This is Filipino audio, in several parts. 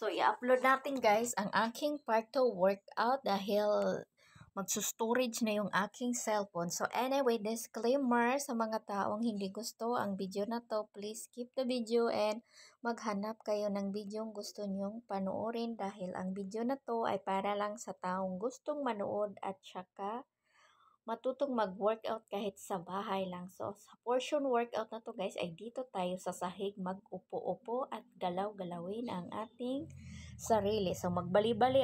So, i-upload natin guys ang aking part 2 workout dahil magsustorage na yung aking cellphone. So, anyway, disclaimer sa mga taong hindi gusto ang video na to, please skip the video and maghanap kayo ng video gusto nyong panoorin dahil ang video na to ay para lang sa taong gustong manood at saka matutong mag-workout kahit sa bahay lang. So, sa portion workout na to guys, ay dito tayo sa sahig mag-upo-upo at galaw-galawin ang ating sarili. So, magbali-bali,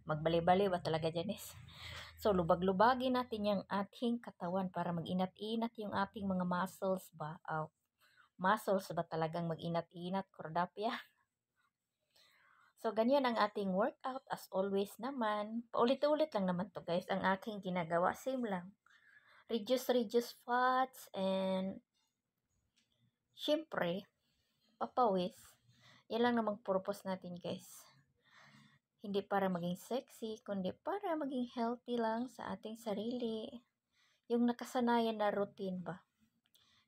magbali-bali ba talaga Janice? So, lubag-lubagin natin yung ating katawan para mag-inat-inat yung ating mga muscles ba? Muscles ba talagang mag-inat-inat, Cordapia? So, ganyan ang ating workout. As always naman, paulit-ulit lang naman to guys, ang aking ginagawa. Same lang. Reduce fats and syempre, papawis. Yan lang namang purpose natin guys. Hindi para maging sexy, kundi para maging healthy lang sa ating sarili. Yung nakasanayan na routine ba?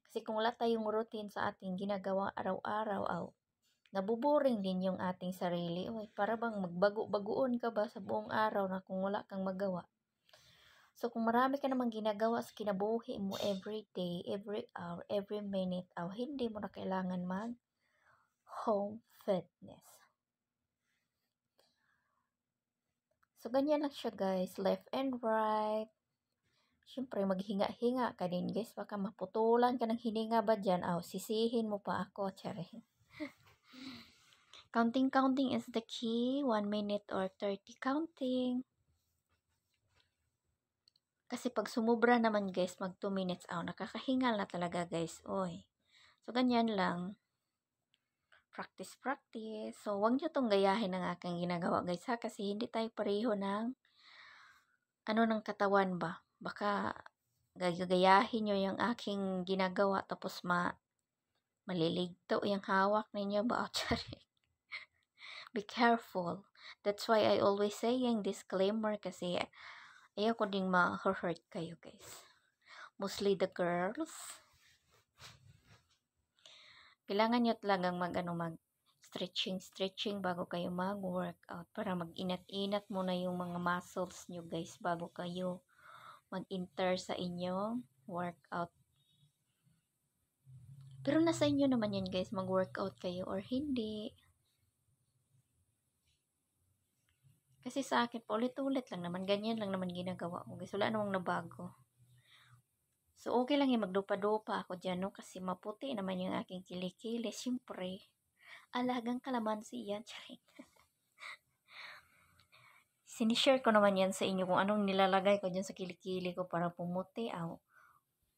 Kasi kung wala tayong routine sa ating ginagawa araw-araw, nabuboring din yung ating sarili. Uy, para bang magbago-bagoon ka ba sa buong araw na kung wala kang magawa? So, kung marami ka namang ginagawa sa kinabuhi mo every day, every hour, every minute, hindi mo na kailangan mag-home fitness. So, ganyan lang siya guys. Left and right. Siyempre, maghinga-hinga ka din guys. Baka maputulan ka ng hininga ba dyan? Sisihin mo pa ako. Tsari. Counting is the key. 1 minute or 30 counting. Kasi pag sumubra naman guys, mag 2 minutes, nakakahingal na talaga guys. Oy. So, ganyan lang. Practice. So, huwag nyo tong gayahin ng aking ginagawa guys ha. Kasi hindi tayo pareho ng ng katawan ba. Baka gagayahin nyo yung aking ginagawa tapos maliligto yung hawak ninyo ba. Be careful. That's why I always say yung disclaimer kasi ayoko ding ma-hurt kayo guys. Mostly the girls. Kailangan nyo talagang stretching bago kayo mag-workout para mag-inat-inat muna yung mga muscles nyo guys bago kayo mag-enter sa inyong workout. Pero nasa inyo naman yan guys, mag-workout kayo or hindi. Kasi sa akin, paulit-ulit lang naman, ganyan lang naman ginagawa ko guys. Wala namang nabago. So, okay lang yung magdupa-dupa ako dyan, no? Kasi maputi naman yung aking kilikili. Siyempre, alagang kalamansi yan. Charing. Sinishare ko naman yan sa inyo kung anong nilalagay ko dyan sa kilikili ko para pumuti.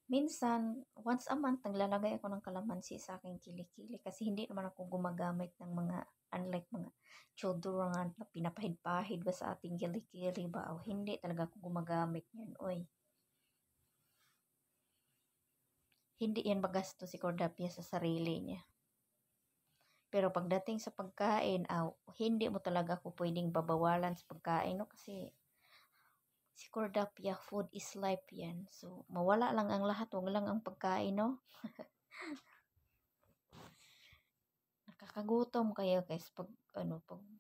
Minsan, once a month, naglalagay ako ng kalamansi sa aking kilikili. Kasi hindi naman ako gumagamit ng mga, unlike mga deodorant na pinapahid-pahid ba sa ating kilikili ba? Hindi talaga ako gumagamit yan. Oy. Hindi yan magasto si Cordapia sa sarili niya. Pero pagdating sa pagkain, hindi mo talaga ako pwedeng babawalan sa pagkain, no? Kasi si Cordapia, food is life yan. So, mawala lang ang lahat, wag lang ang pagkain, no? Nakakagutom kaya guys, pag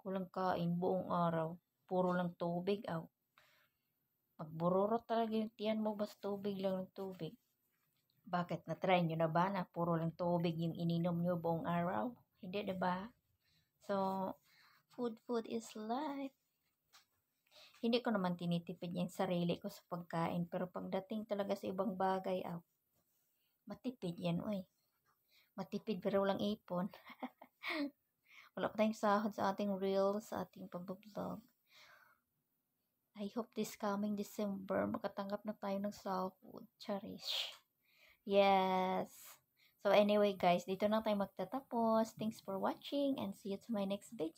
walang kain buong araw, puro lang tubig, magbururot talaga yung tiyan mo, basta tubig lang ng tubig. Bakit? Na-try nyo na ba na puro lang tubig yung ininom nyo buong araw? Hindi, diba? So, food is life. Hindi ko naman tinitipid yung sarili ko sa pagkain. Pero pagdating talaga sa ibang bagay, matipid yan, oy. Matipid pero walang ipon. Wala pa tayong sahod sa ating reels, sa ating pag-vlog. I hope this coming December, makatanggap na tayo ng sahod. Cherish. Yes. So anyway guys, dito na tayo magtatapos. Thanks for watching and see you to my next video.